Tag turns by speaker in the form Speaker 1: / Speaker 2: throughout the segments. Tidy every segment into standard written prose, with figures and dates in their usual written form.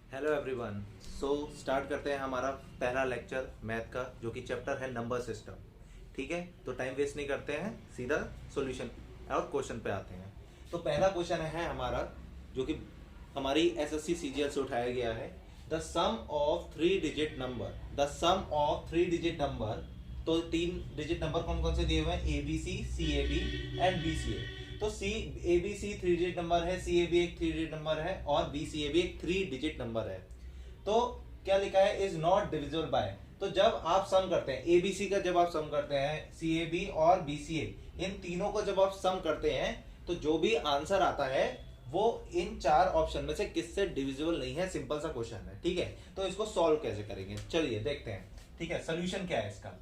Speaker 1: Hello everyone. So start करते हैं हमारा पहला लेक्चर मैथ का, जो कि चैप्टर है नंबर सिस्टम। ठीक है, तो टाइम वेस्ट नहीं करते हैं, सीधा सॉल्यूशन और क्वेश्चन पे आते हैं। तो पहला क्वेश्चन है हमारा, जो कि हमारी एसएससी सीजीएल से उठाया गया है। The sum of three digit number, the sum of three digit number. तो तीन डिजिट नंबर कौन कौन से दिए हुए हैं? A B C, C A B and B C A. तो C A B C three digit number है, सी ए बी एक थ्री डिजिट नंबर है और बी सी ए बी एक थ्री डिजिट नंबर है। तो क्या लिखा है? Is not divisible by. तो जब आप सम करते हैं एबीसी का, जब आप सम करते हैं सी ए बी और बी सी ए, इन तीनों को जब आप सम करते हैं तो जो भी आंसर आता है वो इन चार ऑप्शन में से किससे डिविजिबल नहीं है। सिंपल सा क्वेश्चन है, ठीक है। तो इसको सॉल्व कैसे करेंगे, चलिए देखते हैं। ठीक है, सोल्यूशन क्या है इसका?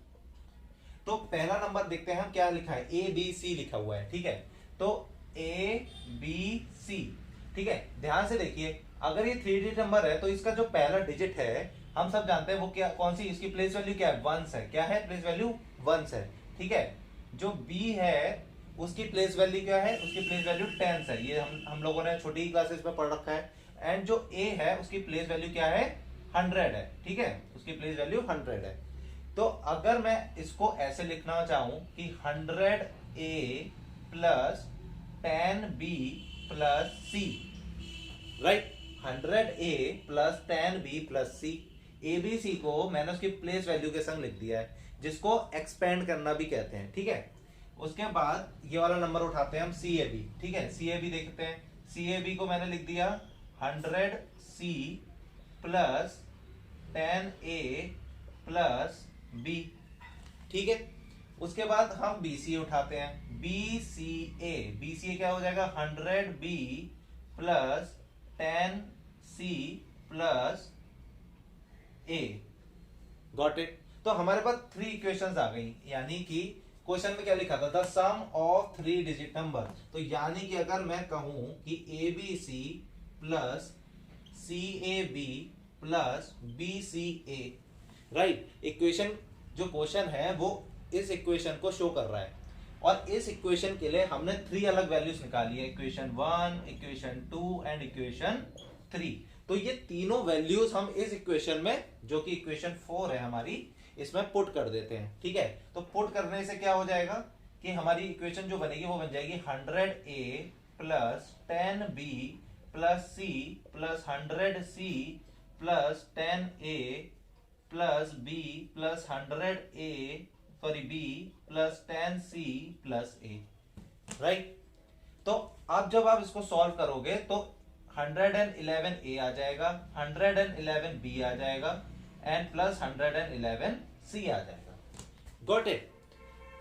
Speaker 1: तो पहला नंबर देखते हैं हम, क्या लिखा है? ए बी सी लिखा हुआ है, ठीक है। तो ए बी सी, ठीक है। ध्यान से देखिए, अगर ये थ्री डिजिट नंबर है तो इसका जो पहला डिजिट है हम सब जानते हैं वो क्या, कौन सी इसकी प्लेस वैल्यू क्या है? वंस है। क्या है प्लेस वैल्यू? वंस है, ठीक है। जो बी है उसकी प्लेस वैल्यू क्या है? उसकी प्लेस वैल्यू टेंस है। ये हम लोगों ने छोटी क्लासेस में पढ़ रखा है। एंड जो ए है उसकी प्लेस वैल्यू क्या है? 100 है, ठीक है। उसकी प्लेस वैल्यू 100 है। तो अगर मैं इसको ऐसे लिखना चाहूं कि 100 A plus 10 B plus C, right. 100 A plus 10 B plus C. A B C को मैंने उसकी प्लेस वैल्यू के संग लिख दिया है, जिसको एक्सपेंड करना भी कहते हैं, ठीक है। उसके बाद ये वाला नंबर उठाते हैं हम, सी ए बी, ठीक है। सी ए बी देखते हैं। सी ए बी को मैंने लिख दिया 100 C plus 10 A plus B, ठीक है। उसके बाद हम बी सी ए उठाते हैं। B C A, B C ए क्या हो जाएगा? 100 B plus 10 C plus A. Got it. तो हमारे पास थ्री इक्वेशंस आ गई, यानी कि क्वेश्चन में क्या लिखा था? The sum of three digit number. तो यानी कि अगर मैं कहूं कि A B C plus C A B plus B C A, right. Equation जो क्वेश्चन है वो इस इक्वेशन को शो कर रहा है, और इस इक्वेशन के लिए हमने थ्री अलग वैल्यूज निकाली है, इक्वेशन 1, इक्वेशन 2 एंड इक्वेशन 3। तो ये तीनों वैल्यूज हम इस इक्वेशन में, जो कि इक्वेशन 4 है हमारी, इसमें पुट कर देते हैं, ठीक है। तो पुट करने से क्या हो जाएगा कि हमारी इक्वेशन जो बनेगी वो बन जाएगी 100 A plus 10 B plus C plus 100 C plus 10 A plus B plus 100 A sorry B plus 10 C plus A, right. तो अब जब आप इसको सॉल्व करोगे तो 111 ए आ जाएगा, 111 बी आ जाएगा एंड प्लस 111 सी आ जाएगा। Got it.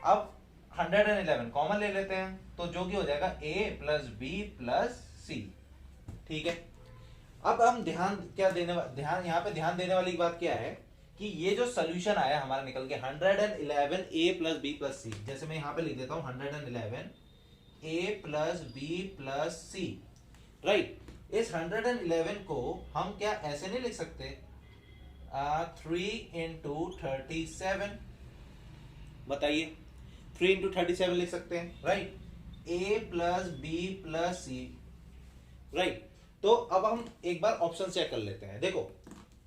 Speaker 1: अब 111 कॉमन ले लेते हैं, तो जो कि हो जाएगा ए प्लस बी प्लस सी, ठीक है। अब हम ध्यान यहाँ पे ध्यान देने वाली बात क्या है कि ये जो सोल्यूशन आया हमारा निकल के 111 ए प्लस बी प्लस सी, जैसे मैं यहाँ पे लिख देता हूँ 111 ए plus B plus C, right. इस 111 को हम क्या ऐसे नहीं लिख सकते? 3 इंटू 37, बताइए। 3 इंटू 37 लिख सकते हैं, राइट। ए plus B plus C, right. तो अब हम एक बार ऑप्शन चेक कर लेते हैं। देखो,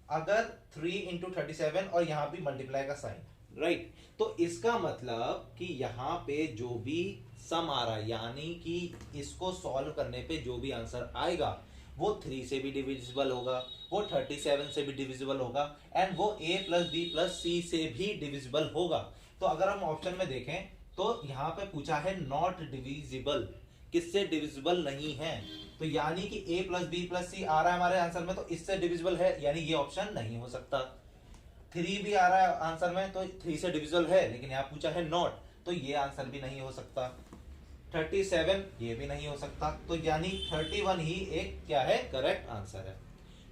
Speaker 1: अगर 3 इंटू 37 और यहां भी मल्टीप्लाई का साइन, राइट, तो इसका मतलब कि यहां पे जो भी सम आ रहा है, यानी कि इसको सॉल्व करने पे जो भी आंसर आएगा वो 3 से भी डिविजिबल होगा, वो 37 से भी डिविजिबल होगा एंड वो a प्लस बी प्लस सी से भी डिविजिबल होगा। तो अगर हम ऑप्शन में देखें तो यहां पे पूछा है नॉट डिविजिबल, किससे डिविजिबल नहीं है। तो यानी कि a प्लस बी प्लस सी आ रहा है हमारे आंसर में, तो इससे डिविजिबल है, यानी ये ऑप्शन नहीं हो सकता। 3 भी आ रहा है आंसर में, तो 3 से डिविजिबल है, लेकिन यहाँ पूछा है नॉट, तो ये आंसर भी नहीं हो सकता। 37 ये भी नहीं हो सकता, तो यानी 31 ही एक क्या है? करेक्ट आंसर है,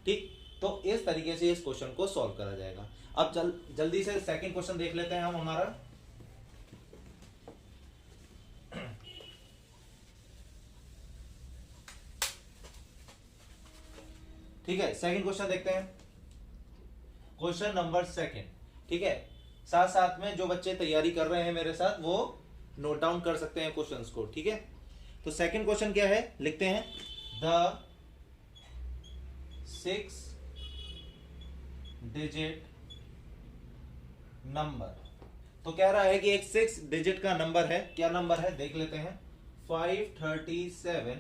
Speaker 1: ठीक। तो इस तरीके से इस क्वेश्चन को सॉल्व करा जाएगा। अब जल्दी से सेकंड क्वेश्चन देख लेते हैं हम हमारा। ठीक है, सेकंड क्वेश्चन देखते हैं। क्वेश्चन नंबर सेकंड, ठीक है। साथ साथ में जो बच्चे तैयारी कर रहे हैं मेरे साथ, वो नोट डाउन कर सकते हैं क्वेश्चंस को, ठीक है। तो सेकंड क्वेश्चन क्या है, लिखते हैं। The 6 digit number. तो कह रहा है कि एक 6 डिजिट का नंबर है, क्या नंबर है देख लेते हैं। 537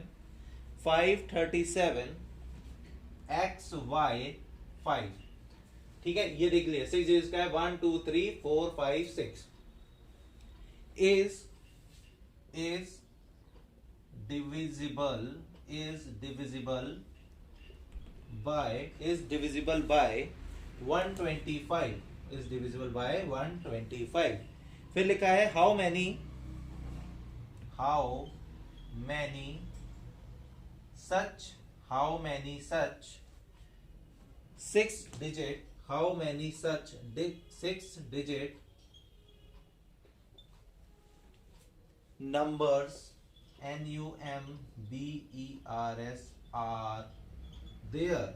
Speaker 1: XY5, ठीक है, ये देख लिया 6 डिजिट का है। 1 2 3 4 5 6 is divisible by 125, is divisible by 125। फिर लिखा है how many such 6 digit 6 digit numbers numbers are there।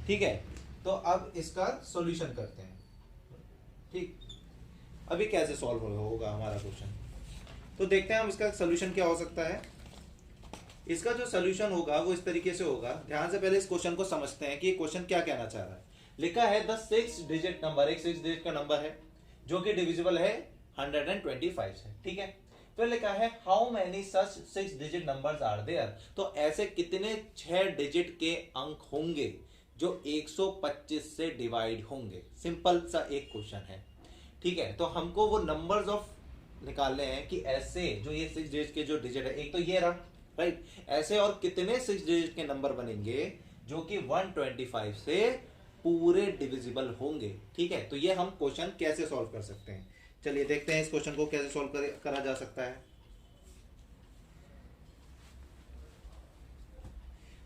Speaker 1: ठीक है, तो अब इसका सॉल्यूशन करते हैं। ठीक, अभी कैसे सॉल्व होगा हमारा क्वेश्चन, तो देखते हैं हम इसका सॉल्यूशन क्या हो सकता है। इसका जो सॉल्यूशन होगा वो इस तरीके से होगा। ध्यान से पहले इस क्वेश्चन को समझते हैं कि ये क्वेश्चन क्या कहना चाह रहा है। लिखा है द 6 डिजिट नंबर, एक 6 डिजिट का नंबर है जो कि डिविजिबल है 125 से, ठीक है। फिर लिखा है how many such 6 digit numbers are there, तो ऐसे कितने 6 डिजिट के अंक होंगे जो 125 से डिवाइड होंगे। सिंपल सा एक क्वेश्चन है, ठीक है। तो हमको वो नंबर्स ऑफ निकालने हैं कि ऐसे जो ये 6 डिजिट के जो डिजिट है, एक तो ये रहा, राइट, ऐसे और कितने 6 डिजिट के नंबर बनेंगे जो कि 125 से पूरे डिविजिबल होंगे, ठीक है। तो ये हम क्वेश्चन कैसे सॉल्व कर सकते हैं, चलिए देखते हैं इस क्वेश्चन को कैसे सॉल्व करा जा सकता है।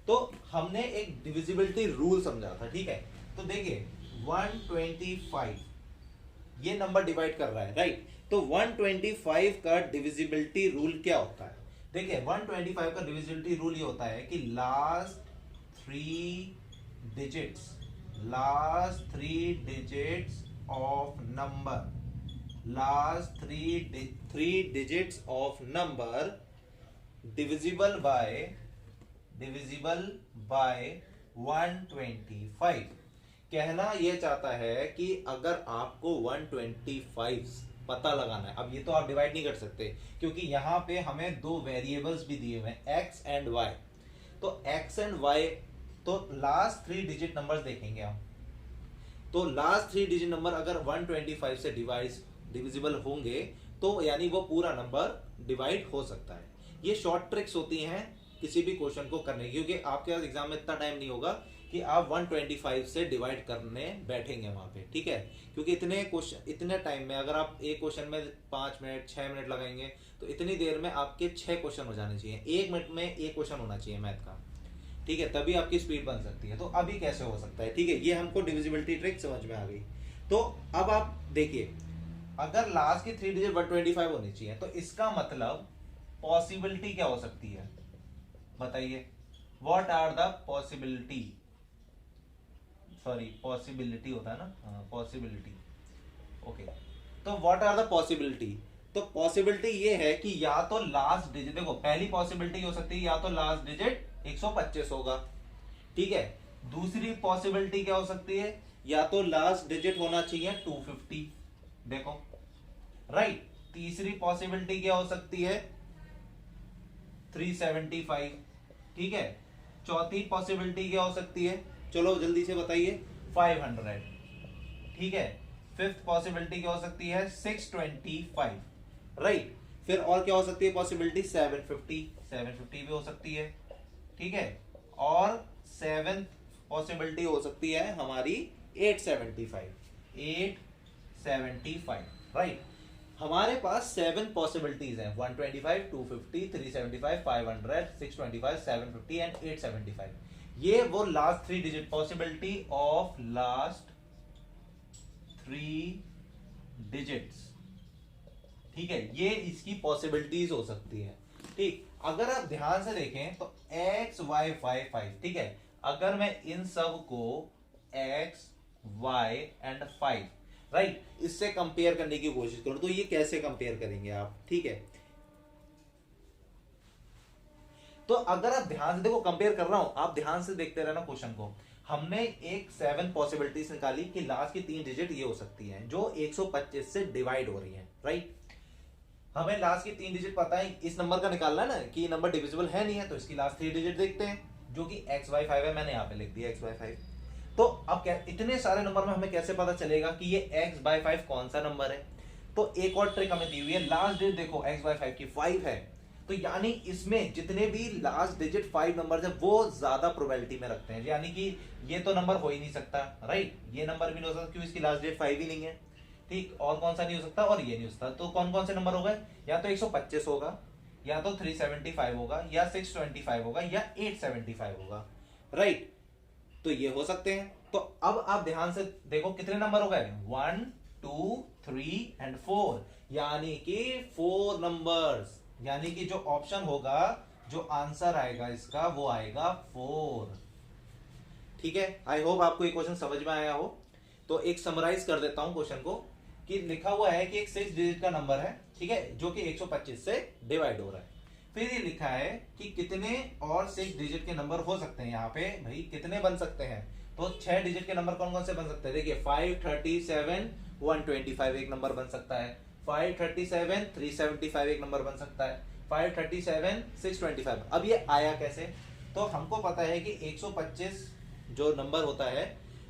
Speaker 1: तो हमने एक डिविजिबिलिटी रूल समझा था, ठीक है। तो देखिए 125 ये नंबर डिवाइड कर रहा है, राइट। तो 125 का डिविजिबिलिटी रूल क्या होता है। देखिए 125 का डिविजिबिलिटी रूल ये होता है कि last three digits of number, last three digits of number divisible by 125। कहना यह चाहता है कि अगर आपको 125 पता लगाना है, अब ये तो आप डिवाइड नहीं कर सकते क्योंकि यहां पे हमें दो वेरिएबल्स भी दिए हुए हैं x एंड y। तो x एंड y, तो लास्ट 3 डिजिट नंबर्स देखेंगे हम। तो लास्ट 3 डिजिट नंबर अगर 125 से डिविजिबल होंगे तो यानी वो पूरा नंबर डिवाइड हो सकता है। ये शॉर्ट ट्रिक्स होती हैं किसी भी क्वेश्चन को करने की, क्योंकि आपके पास एग्जाम में इतना टाइम नहीं होगा कि आप 125 से डिवाइड करने बैठेंगे वहां पे, ठीक है। क्योंकि इतने टाइम में अगर आप एक क्वेश्चन में 5 मिनट 6 मिनट लगाएंगे तो इतनी देर में आपके 6 क्वेश्चन हो जाने चाहिए, 1 मिनट में एक क्वेश्चन होना चाहिए मैथ का, ठीक है, तभी आपकी स्पीड बन सकती है। तो अभी कैसे हो सकता है, ठीक है, ये हमको डिविजिबिलिटी ट्रिक समझ में आ गई। तो अब आप देखिए अगर लास्ट की 3 डिजिट 125 होनी चाहिए तो इसका मतलब पॉसिबिलिटी क्या हो सकती है, बताइए। What are the possibility, sorry possibility होता है ना, पॉसिबिलिटी, ओके। तो व्हाट आर द पॉसिबिलिटी, तो पॉसिबिलिटी ये है कि या तो लास्ट डिजिट, देखो पहली पॉसिबिलिटी हो सकती है या तो लास्ट डिजिट 125 होगा, ठीक है। दूसरी पॉसिबिलिटी क्या हो सकती है, या तो लास्ट डिजिट होना चाहिए 250, देखो, राइट। तीसरी पॉसिबिलिटी क्या हो सकती है 375, ठीक है। चौथी पॉसिबिलिटी क्या हो सकती है, चलो जल्दी से बताइए, 500, ठीक है। फिफ्थ पॉसिबिलिटी क्या हो सकती है 625, राइट। फिर और क्या हो सकती है पॉसिबिलिटी 750 भी हो सकती है, ठीक है। और सेवेंथ पॉसिबिलिटी हो सकती है हमारी 875, राइट। हमारे पास 7 पॉसिबिलिटीज हैं, 125, 250, 375, 500, 625, 750 एंड 875। ये वो last 3 digit possibility of last 3 digits, ठीक है, ये इसकी पॉसिबिलिटीज हो सकती है, ठीक। अगर आप ध्यान से देखें तो x y 5, ठीक है। अगर मैं इन सब को x y एंड 5, राइट, इससे कंपेयर करने की कोशिश करूं तो ये कैसे कंपेयर करेंगे आप, ठीक है। तो अगर आप ध्यान से देखो, कंपेयर कर रहा हूं, आप ध्यान से देखते रहना क्वेश्चन को। हमने एक 7 पॉसिबिलिटीज निकाली कि लास्ट की 3 डिजिट ये हो सकती है जो 125 से डिवाइड हो रही है, राइट। हमें लास्ट की 3 डिजिट पता है, इस नंबर का निकालना है ना कि ये नंबर डिविजिबल है नहीं है, तो इसकी लास्ट 3 डिजिट देखते हैं जो कि x/5 है। मैंने यहाँ पे लिख दिया x/5। तो अब क्या, इतने सारे नंबर में हमें कैसे पता चलेगा कि ये x/5 कौन सा नंबर है? तो एक और ट्रिक हमें दी हुई है, लास्ट डिजिट देखो x/5 की 5 है, तो यानी इसमें जितने भी लास्ट डिजिट 5 नंबर है वो ज्यादा प्रोबेबिलिटी में रखते हैं, यानी कि ये तो नंबर हो ही नहीं सकता, राइट। ये नंबर भी नहीं हो सकता क्योंकि इसकी लास्ट डिजिट 5 ही नहीं है, ठीक। और कौन सा नहीं हो सकता? और ये नहीं हो सकता। तो कौन कौन से नंबर हो गए? या तो 125 होगा, या तो 375 होगा, या 625 होगा, या 875 होगा, राइट। तो ये हो सकते हैं। तो अब आप ध्यान से देखो कितने नंबर हो गए, 1 2 3 एंड 4, यानी कि 4 नंबर्स, यानी कि जो ऑप्शन होगा, जो आंसर आएगा इसका वो आएगा 4। ठीक है, आई होप आपको ये क्वेश्चन समझ में आया हो। तो एक समराइज कर देता हूं क्वेश्चन को, कि लिखा हुआ है कि एक 6 डिजिट का नंबर है, ठीक है, जो कि 125 से डिवाइड हो रहा है। फिर ये लिखा है कि कितने और 6 डिजिट के नंबर हो सकते हैं, यहाँ पे भाई कितने बन सकते हैं। तो 6 डिजिट के नंबर कौन कौन से बन सकते हैं? देखिए 537 125 एक नंबर बन सकता है, 537 375 एक नंबर बन सकता है, 537 625। अब ये आया कैसे? तो हमको पता है कि 125 जो नंबर होता है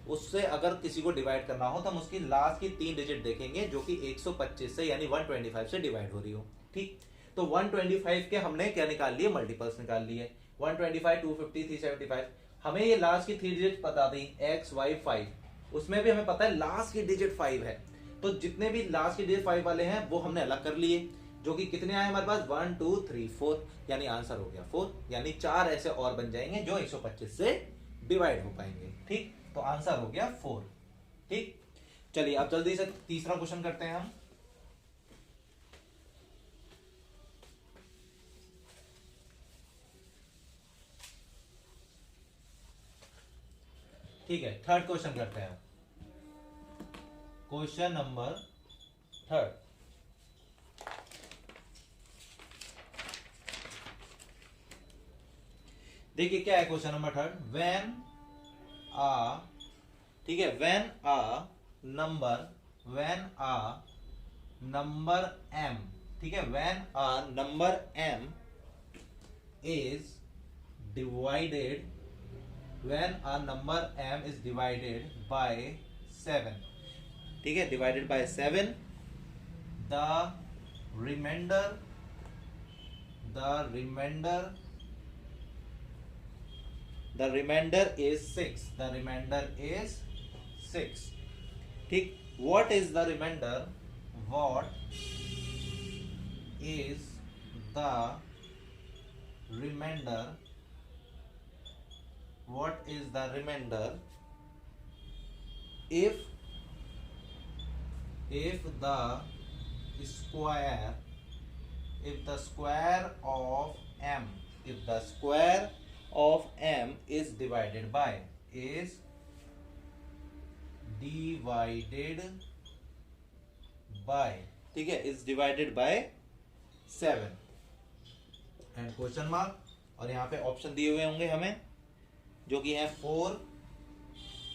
Speaker 1: उससे अगर किसी को डिवाइड करना हो तो हम उसकी लास्ट की 3 डिजिट देखेंगे जो कि 125 से यानी 125 से डिवाइड हो रही हो, ठीक। तो 125 के हमने क्या निकाल लिए? मल्टीपल्स निकाल लिए, 125 250 375। हमें ये लास्ट की 3 डिजिट पता थी x/5, उसमें भी हमें पता है लास्ट की डिजिट 5 है। तो जितने भी लास्ट की डिजिट 5 वाले हैं वो हमने अलग कर लिए, जो कि कितने आए हमारे पास? 1 2 3 4, यानी आंसर हो गया 4, यानी 4 ऐसे और बन जाएंगे जो 125 से डिवाइड हो पाएंगे, ठीक। तो आंसर हो गया 4, ठीक। चलिए अब जल्दी से तीसरा क्वेश्चन करते हैं हम। ठीक है, थर्ड क्वेश्चन करते हैं, क्वेश्चन नंबर 3। देखिए क्या है क्वेश्चन नंबर 3, व्हेन आ, ठीक है, व्हेन आ नंबर m, ठीक है, when a number m is divided, when a number m is divided by 7, ठीक है, divided by 7, the remainder is 6, the remainder is 6, ठीक। what is the remainder, what is the remainder, what is the remainder if the square of m, if the square of m is divided by, ठीक है, is divided by 7 and question mark, और यहाँ पे option दिए हुए होंगे हमें जो कि है 4,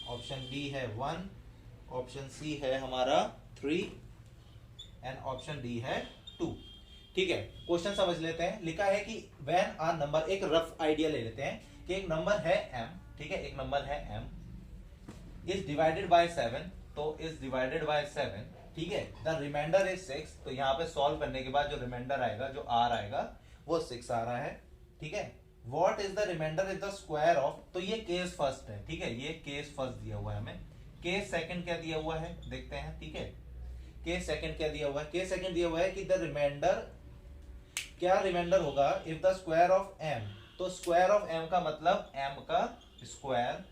Speaker 1: ऑप्शन बी है 1, ऑप्शन सी है हमारा 3 एंड ऑप्शन डी है 2, ठीक है। क्वेश्चन समझ लेते हैं। लिखा है कि व्हेन आ नंबर, एक रफ आइडिया ले लेते हैं कि एक नंबर है m, ठीक है, एक नंबर है m इज डिवाइडेड बाय 7, तो इज डिवाइडेड बाय 7, ठीक है, द रिमाइंडर इज 6, तो यहाँ पे सॉल्व करने के बाद जो रिमाइंडर आएगा, जो r आएगा वो 6 आ रहा है, ठीक है। What is the remainder is the square of, तो ये केस फर्स्ट है, ठीक है, ये केस फर्स्ट दिया हुआ है हमें। केस सेकंड क्या दिया हुआ है देखते हैं, ठीक है। केस सेकंड क्या दिया हुआ है? केस सेकंड दिया हुआ है कि द रिमाइंडर, क्या रिमाइंडर होगा? If the square of m, तो स्क्वायर ऑफ m का मतलब m का स्क्वायर,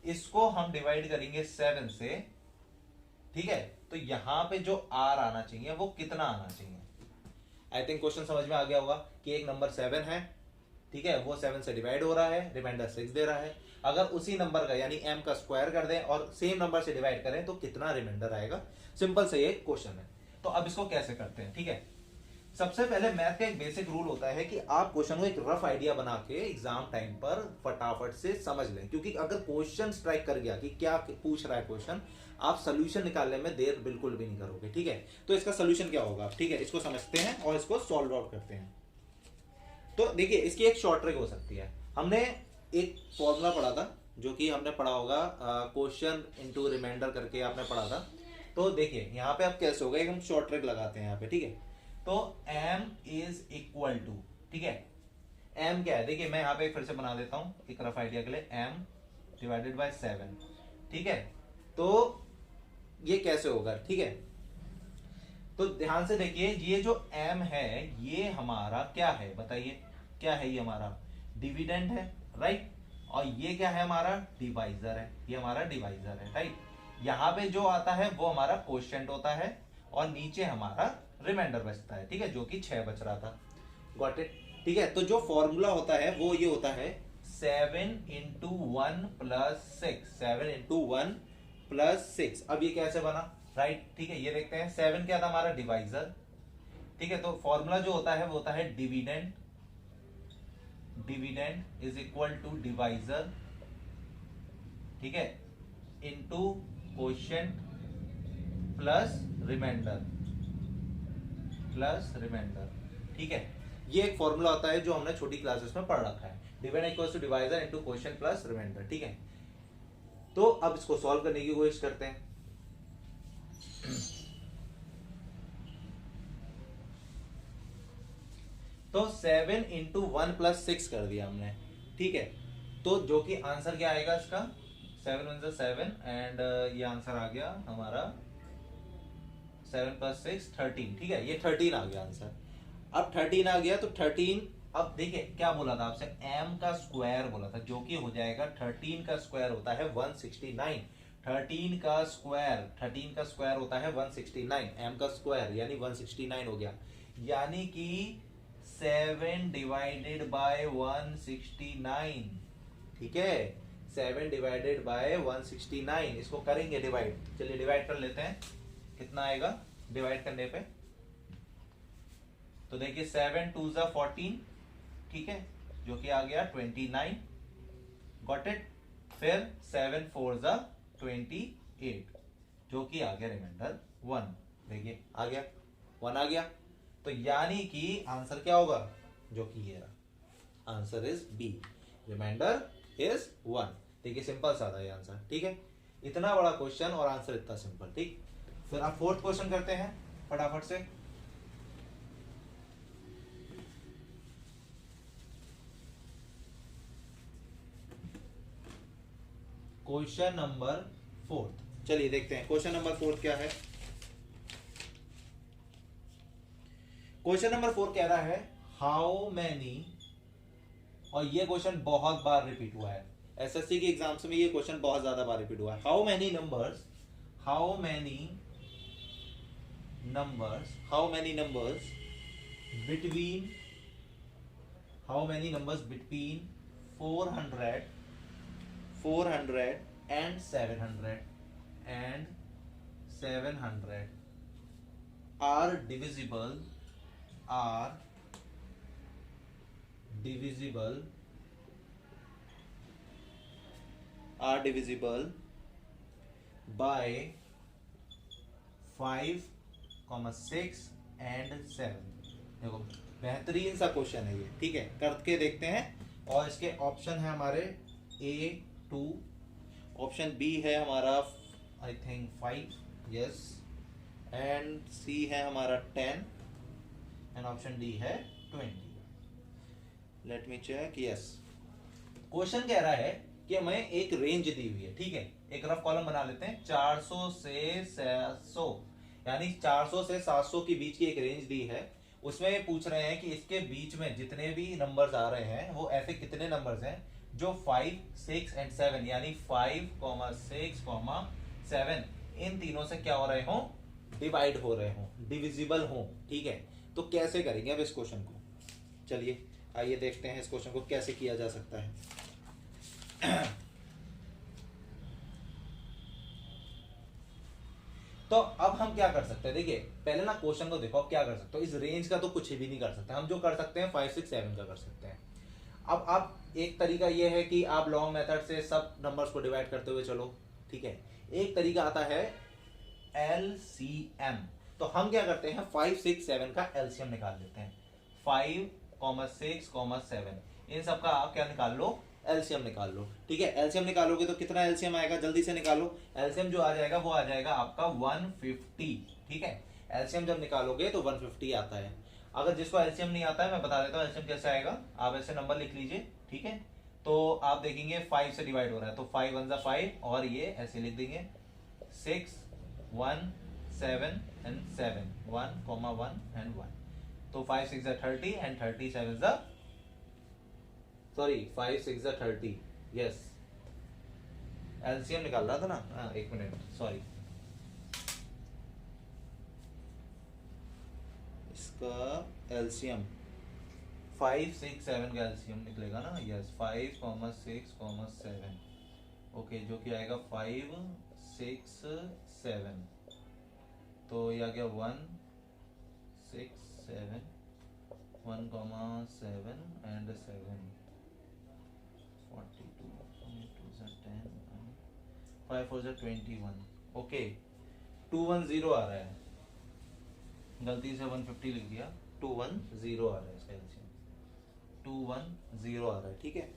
Speaker 1: इसको हम डिवाइड करेंगे 7 से, ठीक है। तो यहां पे जो r आना चाहिए वो कितना आना चाहिए? आई थिंक क्वेश्चन समझ में आ गया होगा कि एक नंबर 7 है, ठीक है, वो 7 से डिवाइड हो रहा है, रिमाइंडर 6 दे रहा है। अगर उसी नंबर का यानी m का स्क्वायर कर दें और सेम नंबर से डिवाइड करें तो कितना रिमाइंडर आएगा? सिंपल से ये क्वेश्चन है। तो अब इसको कैसे करते हैं, ठीक है। सबसे पहले मैथ का एक बेसिक रूल होता है कि आप क्वेश्चन को एक रफ आइडिया बना के एग्जाम टाइम पर फटाफट से समझ लें, क्योंकि अगर क्वेश्चन स्ट्राइक कर गया कि क्या पूछ रहा है क्वेश्चन, आप सोल्यूशन निकालने में देर बिल्कुल भी नहीं करोगे। ठीक है, तो इसका सोल्यूशन क्या होगा, ठीक है, इसको समझते हैं और इसको सॉल्व आउट करते हैं। तो देखिए इसकी एक शॉर्ट ट्रिक हो सकती है। हमने एक फॉर्मूला पढ़ा था, जो कि हमने पढ़ा होगा क्वेश्चन इनटू रिमाइंडर करके आपने पढ़ा था। तो देखिए यहाँ पे अब कैसे होगा, एक हम शॉर्ट ट्रिक लगाते हैं यहाँ पे। ठीक है, तो m इज इक्वल टू, ठीक है, m क्या है, देखिए मैं यहाँ पे फिर से बना देता हूं एक रफ आइडिया के लिए, m डिवाइडेड बाय 7। ठीक है, तो ये कैसे होगा, ठीक है, तो ध्यान से देखिए, ये जो m है ये हमारा क्या है बताइए, क्या है, ये हमारा डिविडेंड है, राइट, और ये क्या है, हमारा डिवाइजर है, ये हमारा डिवाइजर है, राइट। यहाँ पे जो आता है वो हमारा कोशेंट होता है और नीचे हमारा रिमाइंडर बचता है, ठीक है, जो कि 6 बच रहा था। Got it. ठीक है, तो जो फॉर्मूला होता है वो ये होता है 7 इंटू 1 प्लस 6, 7 इंटू 1 प्लस 6। अब ये कैसे बना, राइट, ठीक है, ये देखते हैं। 7 क्या था, हमारा डिवाइजर, ठीक है, तो फॉर्मूला जो होता है वो होता है dividend, dividend is equal to divisor, ठीक है, into quotient plus remainder, plus remainder. ठीक है, ये एक फॉर्मूला होता है जो हमने छोटी क्लासेस में पढ़ रखा है, dividend equals to divisor into quotient plus remainder. ठीक है, तो अब इसको सॉल्व करने की कोशिश करते हैं। तो 7 इंटू 1 प्लस 6 कर दिया हमने, ठीक है, तो जो कि आंसर क्या आएगा इसका, 7 1 जा 7 एंड ये आंसर आ गया हमारा 7 प्लस 6 13। ठीक है, ये 13 आ गया आंसर। अब 13 आ गया तो 13, अब देखिए क्या बोला था आपसे, m का स्क्वायर बोला था, जो कि हो जाएगा 13 का स्क्वायर होता है 169। 13 का स्क्वायर होता है 169, m का स्क्वायर यानी 169 हो गया, यानी कि 7 डिवाइडेड बाय 169। ठीक है, 7 डिवाइडेड बाय 169, इसको करेंगे डिवाइड, चलिए डिवाइड कर लेते हैं, कितना आएगा डिवाइड करने पे, तो देखिए 7 2 जा 14, ठीक है, जो कि आ गया 29। Got it. फिर 7 4 जा 28, जो कि आ गया रिमाइंडर 1। देखिए आ गया 1 आ गया, तो यानी कि आंसर क्या होगा, जो कि ये रहा, answer is B, remainder is 1। देखिए सिंपल सा था ये आंसर। ठीक है, इतना बड़ा क्वेश्चन और आंसर इतना सिंपल। ठीक, फिर आप फोर्थ क्वेश्चन करते हैं फटाफट से। क्वेश्चन नंबर 4, चलिए देखते हैं क्वेश्चन नंबर 4 क्या है। क्वेश्चन नंबर 4 कह रहा है हाउ मैनी, और ये क्वेश्चन बहुत बार रिपीट हुआ है एसएससी के एग्जाम्स में, ये क्वेश्चन बहुत ज्यादा बार रिपीट हुआ है। How many numbers between 400 and 700 are divisible by 5, 6 and 7। देखो बेहतरीन सा क्वेश्चन है ये, ठीक है, करके देखते हैं। और इसके ऑप्शन है हमारे A2, ऑप्शन बी है हमारा I think 5, yes, and C है हमारा 10 एंड ऑप्शन डी है 20। Let me check, yes. Question कह रहा है कि हमें एक रेंज दी हुई है, ठीक है, एक रफ कॉलम बना लेते हैं, 400 से 700, यानी 400 से 700 के बीच की एक रेंज दी है। उसमें ये पूछ रहे हैं कि इसके बीच में जितने भी नंबर्स आ रहे हैं वो ऐसे कितने नंबर्स हैं जो 5, 6 एंड 7, यानी 5, 6, 7 इन तीनों से क्या हो रहे हो, डिवाइड हो रहे हो, डिविजिबल हो। ठीक है, तो कैसे करेंगे अब इस क्वेश्चन को, चलिए आइए देखते हैं इस क्वेश्चन को कैसे किया जा सकता है। तो अब हम क्या कर सकते हैं, देखिए पहले ना क्वेश्चन को देखो, अब क्या कर सकते हो, इस रेंज का तो कुछ भी नहीं कर सकते हम, जो कर सकते हैं 5 6 7 का कर सकते हैं। अब आप एक तरीका ये है कि आप लॉन्ग मेथड से सब नंबर्स को डिवाइड करते हुए चलो, ठीक है। एक तरीका आता है LCM, तो हम क्या करते हैं 5 6 7 का LCM निकाल लेते हैं। 5 6 7 इन सब का आप क्या निकाल लो, एलसीएम निकाल लो, ठीक है। एलसीएम निकालोगे तो कितना एलसीएम आएगा, जल्दी से निकालो। एलसीएम जो आ जाएगा वो आ जाएगा आपका 150, ठीक है। एलसीएम जब निकालोगे तो 150 आता है। अगर जिसको एलसीएम नहीं आता है मैं बता देता हूँ एलसीएम कैसे आएगा, आप ऐसे नंबर लिख लीजिए, ठीक है। तो आप देखेंगे 5 से डिवाइड हो रहा है तो 5 1 5 और ये ऐसे लिख देंगे 6 1 7 एंड 7 1 एंड 1, तो 5 6 30 एंड 37 सॉरी 5 6 30, यस एलसीएम निकाल रहा था ना, हाँ एक मिनट सॉरी, इसका एलसीएम 5 6 7 का एलसीएम निकलेगा ना, यस 5 6 7, ओके, जो कि आएगा 5 6 7, तो ये आ गया 1 6 7 1 7 एंड 7 42 10 5 4 21, ओके 210 आ रहा है, गलती से 150 लिख दिया, 210 आ रहा है इसका एलसीएम, 210 आ रहा है, ठीक है।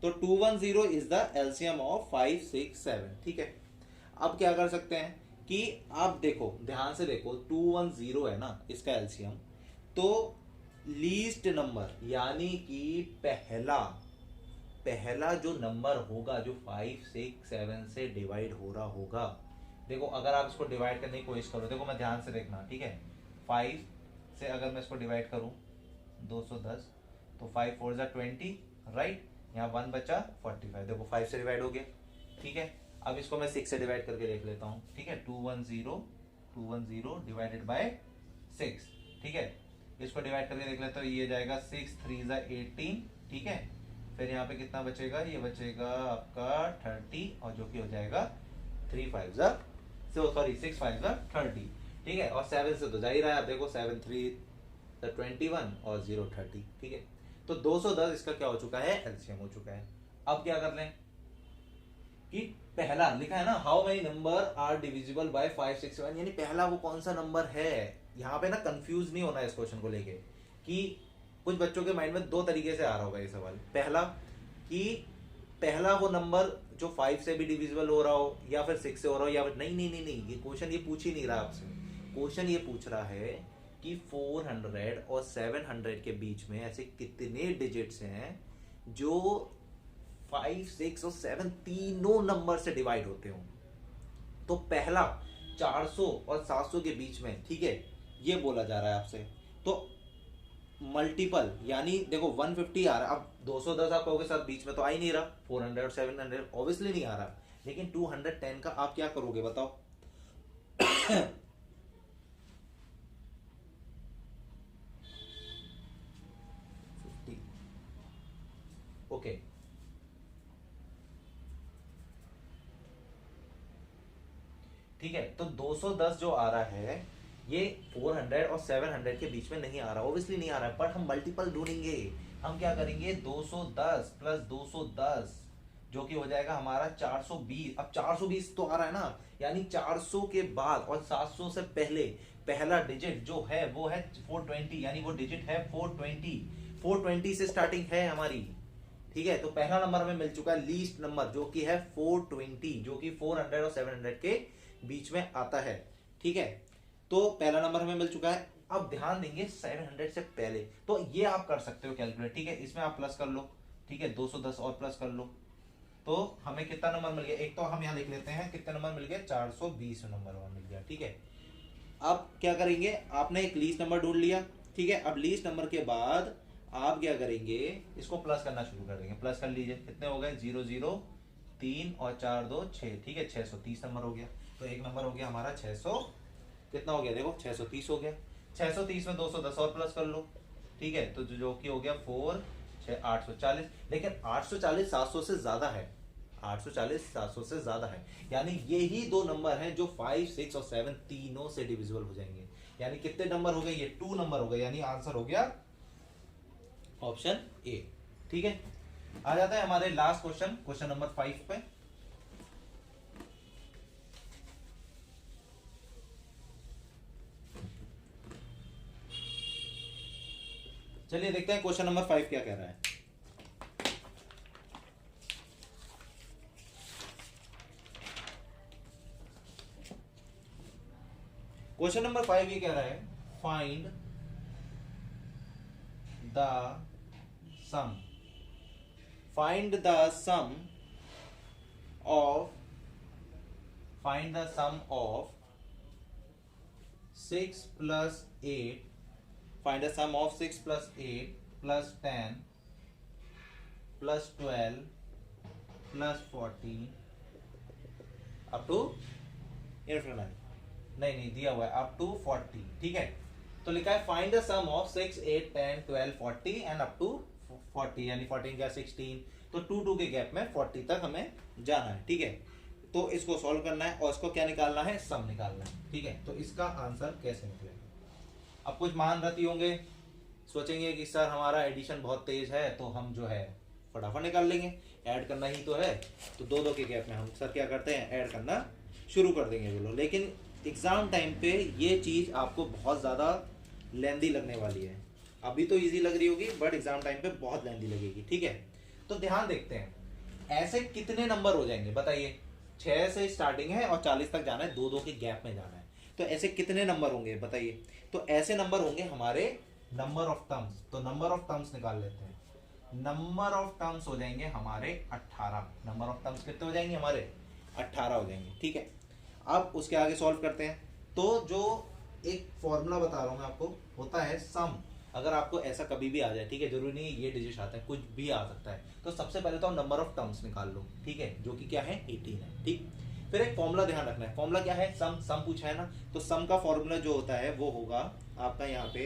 Speaker 1: तो 210 इज द एलसीएम ऑफ 5 6 7, ठीक है। अब क्या कर सकते हैं कि आप देखो ध्यान से देखो 210 है ना इसका एलसीएम, तो लीस्ट नंबर यानी कि पहला जो नंबर होगा जो 5 6 7 से डिवाइड हो रहा होगा, देखो अगर आप इसको डिवाइड करने की कोशिश करो, देखो मैं ध्यान से देखना, ठीक है। 5 से अगर मैं इसको डिवाइड करूं 210 तो 5 4 20, राइट, यहाँ 1 बचा 45, देखो 5 से डिवाइड हो गया, ठीक है। अब इसको मैं 6 से डिवाइड करके देख लेता हूँ, ठीक है। 210 डिवाइडेड बाय 6, ठीक है। इसको डिवाइड करके देख लेता हूँ, ये जाएगा 6 3 18, ठीक है। फिर यहाँ पे कितना बचेगा, ये बचेगा आपका 30 और जो कि हो जाएगा 3 5 सॉरी 6 5 30, ठीक है। और 7 से तो जा ही रहा है, आप देखो 7 3 21 और 0 30, ठीक है। तो 210 इसका क्या हो चुका है, एलसीएम हो चुका है। अब क्या कर लें कि पहला लिखा है ना, how many number are divisible by 5 6 7, यानी पहला वो कौन सा नंबर है। यहाँ पे ना कंफ्यूज नहीं होना है इस क्वेश्चन को लेके, कि कुछ बच्चों के माइंड में दो तरीके से आ रहा होगा ये सवाल। पहला कि पहला वो नंबर जो 5 से भी डिविजिबल हो रहा हो या फिर 6 से हो रहा हो, या फिर नहीं, ये क्वेश्चन ये पूछ ही नहीं रहा आपसे। क्वेश्चन ये पूछ रहा है कि 400 और 700 के बीच में ऐसे कितने डिजिट्स हैं जो 5 6 और 7 तीनों नंबर से डिवाइड होते हो। तो पहला 400 और 700 के बीच में, ठीक है, ये बोला जा रहा है आपसे। तो मल्टीपल यानी देखो 150 आ रहा है, अब 210 आप कहोगे सर बीच में तो आ ही नहीं रहा, 400 और 700 ऑब्वियसली नहीं आ रहा, लेकिन 210 का आप क्या करोगे बताओ। ओके ठीक है, तो 210 जो आ रहा है ये 400 और 700 के बीच में नहीं आ रहा, ऑब्वियसली नहीं आ रहा है, बट हम मल्टीपल ढूंढेंगे। हम क्या करेंगे 210 प्लस 210 जो कि हो जाएगा हमारा 420। अब 420 तो आ रहा है ना, यानी 400 के बाद और 700 से पहले पहला डिजिट जो है वो है 420, यानी वो डिजिट है 420 से स्टार्टिंग है हमारी, ठीक है। तो पहला नंबर हमें मिल चुका है, लीस्ट नंबर जो कि है 420, जो कि 400 और 700 के बीच में आता है, ठीक है। तो पहला नंबर हमें मिल चुका है। अब ध्यान देंगे 700 से पहले, तो ये आप कर सकते हो कैलकुलेट, ठीक है। इसमें आप प्लस कर लो, ठीक है, 210 और प्लस कर लो, तो हमें कितना नंबर मिल गया। एक तो हम यहाँ लिख लेते हैं कितने नंबर मिल गया, 420 नंबर मिल गया, ठीक है। अब क्या करेंगे, आपने एक लीस्ट नंबर ढूंढ लिया, ठीक है। अब लीस्ट नंबर के बाद आप क्या करेंगे, इसको प्लस करना शुरू कर देंगे। प्लस कर लीजिए, कितने हो गए 0 0 3 और 4 2 6, ठीक है, 630 नंबर हो गया। तो एक नंबर हो गया हमारा 600, कितना हो गया देखो 630 हो गया। 630 में 210 और प्लस कर लो, ठीक है, तो जो कि हो गया 4 6 840, लेकिन 840 700 से ज्यादा है। 840 700 से ज्यादा है, यानी यही दो नंबर हैं जो 5 6 और 7 तीनों से डिविजिबल हो जाएंगे। यानी कितने नंबर हो गए, ये 2 नंबर हो गए, यानी आंसर हो गया ऑप्शन ए। ठीक है, आ जाता है हमारे लास्ट क्वेश्चन, क्वेश्चन नंबर 5 पे। चलिए देखते हैं क्वेश्चन नंबर 5 क्या कह रहा है। क्वेश्चन नंबर 5 ये कह रहा है, find the sum, find the sum of, find the sum of 6 plus 8, find the sum of 6 plus 8 plus 10 plus 12 plus 14 up to infinite, नहीं दिया हुआ है अप टू 40। ठीक है, तो लिखा है find the sum of 6 8 10 12 40 and up to 40, यानी 14 क्या 16, तो 2 2 के गैप में 40 तक हमें जाना है। ठीक है, तो इसको सॉल्व करना है और इसको क्या निकालना है, सम निकालना है। ठीक है, तो इसका आंसर कैसे निकलेगा। अब कुछ महारथी होंगे, सोचेंगे कि सर हमारा एडिशन बहुत तेज है तो हम जो है फटाफट निकाल लेंगे, ऐड करना ही तो है, तो 2 2 के गैप में हम सर क्या करते हैं, ऐड करना शुरू कर देंगे बोलो। लेकिन एग्जाम टाइम पे ये चीज आपको बहुत ज्यादा लेंदी लगने वाली है। अभी तो इजी लग रही होगी बट एग्जाम टाइम पे बहुत लेंदी लगेगी। ठीक है, तो ध्यान देखते हैं, ऐसे कितने नंबर हो जाएंगे बताइए। 6 से स्टार्टिंग है और 40 तक जाना है, 2 2 के गैप में जाना है, तो ऐसे कितने नंबर होंगे बताइए। तो ऐसे नंबर होंगे हमारे नंबर ऑफ टर्म्स, तो नंबर ऑफ टर्म्स निकाल लेते हैं। नंबर ऑफ टर्म्स हो जाएंगे हमारे 18, नंबर ऑफ टर्म्स कितने हो जाएंगे हमारे 18 हो जाएंगे। ठीक है, अब उसके आगे सॉल्व करते हैं। तो जो एक फॉर्मूला बता रहा हूं मैं आपको, होता है सम। अगर आपको ऐसा कभी भी आ जाए, ठीक है, जरूरी नहीं ये डिजिट आता है, कुछ भी आ सकता है, तो सबसे पहले तो आप नंबर ऑफ टर्म्स निकाल लो। ठीक है, जो कि क्या है 18 है। ठीक, फिर एक फॉर्मूला ध्यान रखना है, फॉर्मूला क्या है, सम, सम पूछा है ना, तो सम का फॉर्मूला जो होता है वो होगा आपका यहाँ पे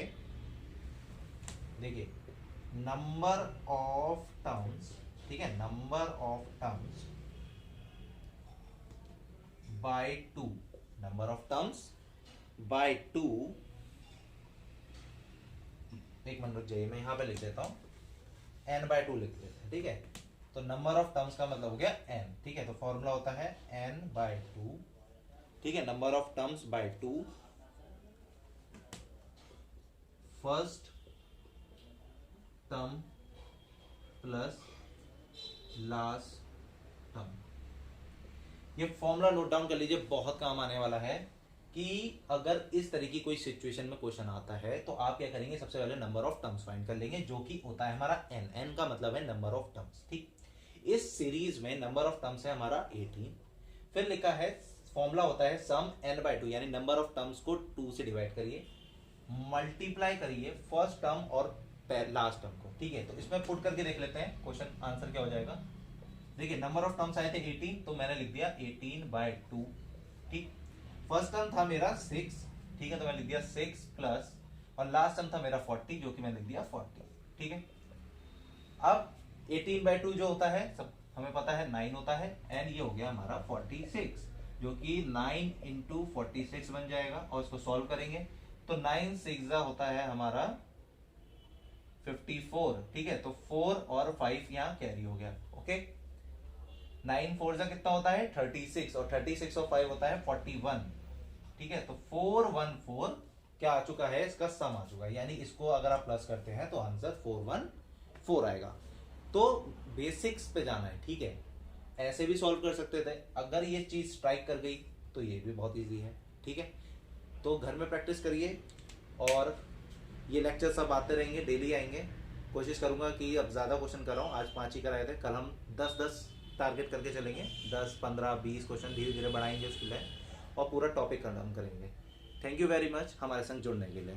Speaker 1: देखिए, नंबर ऑफ टर्म्स, ठीक है, number of terms by 2, number of terms by 2, एक मिनट रुक जाइए मैं यहाँ पे लिख देता हूँ, n बाय 2 लिख देते हैं। ठीक है, तो नंबर ऑफ टर्म्स का मतलब हो गया n। ठीक है, तो फॉर्मूला होता है n बाय 2। ठीक है, number of terms by 2, first term plus last term. ये फॉर्मूला नोट डाउन कर लीजिए, बहुत काम आने वाला है कि अगर इस तरह की कोई सिचुएशन में क्वेश्चन आता है तो आप क्या करेंगे, सबसे पहले नंबर ऑफ टर्म्स फाइंड कर लेंगे, जो कि होता है हमारा n, n का मतलब है नंबर ऑफ टर्म्स। ठीक, इस सीरीज में नंबर ऑफ टर्म्स है हमारा 18, फिर लिखा है फॉर्मूला होता है सम n बाय 2, यानी नंबर ऑफ टर्म्स को 2 से डिवाइड करिए, मल्टीप्लाई करिए फर्स्ट टर्म और लास्ट टर्म को। ठीक है, तो इसमें पुट करके देख लेते हैं क्वेश्चन आंसर क्या हो जाएगा। देखिए, नंबर ऑफ टर्म्स आए थे 18, तो मैंने लिख दिया 18 बाय 2। ठीक, फर्स्ट टर्म था मेरा 6, ठीक है, तो मैंने लिख दिया 6 प्लस, और लास्ट टर्म था मेरा 40, जो कि मैंने लिख दिया 40। ठीक है, अब 18 बाय 2 जो होता है सब हमें पता है 9 होता है, एंड ये हो गया हमारा 46, जो कि 9 इंटू 46 बन जाएगा, और इसको सॉल्व करेंगे तो 9 6 होता है हमारा 54। ठीक है, तो 4 और 5 यहाँ कैरी हो गया। ओके, 9 4 जा कितना होता है 36, और 36 और 5 होता है 41। ठीक है, तो 414 क्या आ चुका है, इसका सम आ चुका है, यानी इसको अगर आप प्लस करते हैं तो आंसर 414 आएगा। तो बेसिक्स पे जाना है। ठीक है, ऐसे भी सॉल्व कर सकते थे, अगर ये चीज स्ट्राइक कर गई तो ये भी बहुत इजी है। ठीक है, तो घर में प्रैक्टिस करिए, और ये लेक्चर सब आते रहेंगे, डेली आएंगे। कोशिश करूंगा कि अब ज़्यादा क्वेश्चन कर रहा हूँ, आज 5 ही कराए थे, कल हम 10-10 टारगेट करके चलेंगे, 10 15 20 क्वेश्चन धीरे धीरे बढ़ाएंगे उसके लिए, और पूरा टॉपिक खत्म करेंगे। थैंक यू वेरी मच हमारे संग जुड़ने के लिए।